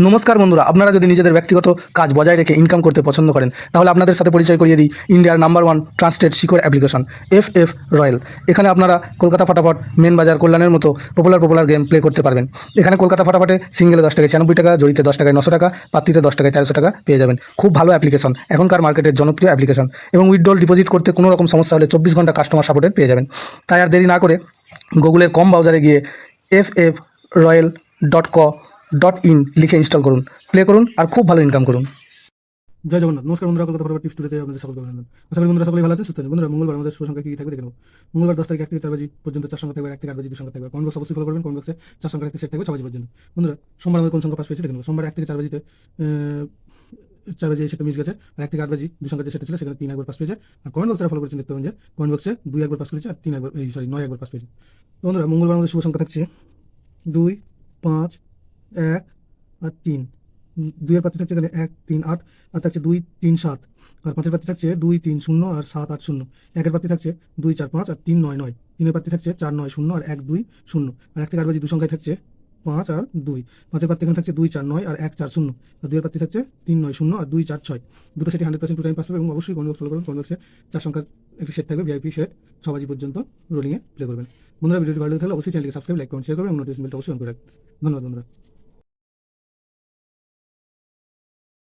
নমস্কার বন্ধুরা, আপনারা যদি নিজেদের ব্যক্তিগত কাজ বজায় রেখে ইনকাম করতে পছন্দ করেন তাহলে আপনাদের সাথে পরিচয় করিয়ে দিই ইন্ডিয়ার number 1 trusted secure application FF royal. এখানে আপনারা কলকাতা ফাটাফাট, মেন বাজার, কল্যাণের মতো পপুলার গেম প্লে করতে পারবেন। এখানে কলকাতা ফাটাফাটে সিঙ্গেলে 10 টাকায় 96 টাকা, জড়িতে 10 টাকায় 900 টাকা, পাত্রীতে 10 টাকায় 1300 টাকা পেয়ে যাবেন। খুব ভালো অ্যাপ্লিকেশন, এখনকার মার্কেটের জনপ্রিয় অ্যাপ্লিকেশন এবং উইথড্রল ডিপোজিট করতে কোনো রকম সমস্যা হলে 24 ঘন্টা কাস্টমার সাপোর্টের পেয়ে যাবেন। তাই আর দেরি না করে গুগলের কম ব্রাউজারে গিয়ে ffroyal.co.in লিখে ইনস্টল করুন, প্লে করুন আর খুব ভালো ইনকাম করুন। জয় জগন্নাথ। নমস্কার বন্ধুরা, কলকাতা ফটোগ্রাফি টিপস টুডেতে আপনাদের সকলকে অভিনন্দন। আশা করি বন্ধুরা সকলেই ভালো আছে, সুস্থ আছেন। বন্ধুরা, মঙ্গলবার আমাদের শুভ সংখ্যা কি থাকবে দেখে নেব। মঙ্গলবার 10 তারিখ 1 থেকে 4 বাজি পর্যন্ত 4 সংখ্যা থাকবে, 1 থেকে 8 বাজি 2 সংখ্যা থাকবে। কমেন্ট বক্স অবশ্যই ফলো করবেন। কমেন্ট বক্সে 4 সংখ্যার একটি সেট থাকবে 6 বাজি পর্যন্ত। বন্ধুরা, সোমবার আমাদের কোন সংখ্যা পাস পেয়েছে দেখে নেব। সোমবার 1 থেকে 4 বাজিতে 4 বাজি এই সেটটা মিস গেছে, আর 1 থেকে 8 বাজি 2 সংখ্যার যে সেটটা ছিল সেখানে 3 একবার পাস পেয়েছে। আর কমেন্ট বক্সে ফলো করেছেন, দেখতে পাবেন যে কমেন্ট বক্সে 2 একবার পাস করেছে আর 3 একবার 9 একবার পাস পেয়েছে। তো বন্ধুরা, মঙ্গলবার আমাদের শুভ সংখ্যা থাকছে 2, 5, 1 আর 3। 2 এর পাত্রী থাকছে এখানে 1, 3, 8, আর থাকছে 2, 3, 7, আর 5 এর পাত্রী থাকছে 2, 3, 0 আর 7, 8, 0। 1 এর পাত্রী থাকছে 2, 4, 5 আর 3, 9, 9। 3 এর পাত্রী থাকছে 4, 9, 0 আর 1, 2, 0। আর 1 থেকে 8 বাজি 2 সংখ্যায় থাকছে 5 আর 2। 5 এর পাত্রী এখানে থাকছে 2, 4, 9 আর 1, 4, 0। আর 2 এর পাত্রী থাকছে 3, 9, 0 আর 2, 4, 6। দুটো সেটি 100% টু টাইম পাস পাবে এবং অবশ্যই কমেন্ট বক্স ফলো করবেন। কমেন্ট বক্সে 4 সংখ্যার একটি সেট থাকবে, ভিআইপি সেট, 6 বাজি পর্যন্ত রোলিংয়ে প্লে করবেন। বন্ধুরা, ভিডিওটি ভালো লাগলে অবশ্যই চ্যানেলকে সাবস্ক্রাইব, লাইক, কমেন্ট, শেয়ার করবেন এবং নোটিফিকেশন বেলটা অবশ্যই অন করে রাখবেন। ধন্যবাদ বন্ধুরা।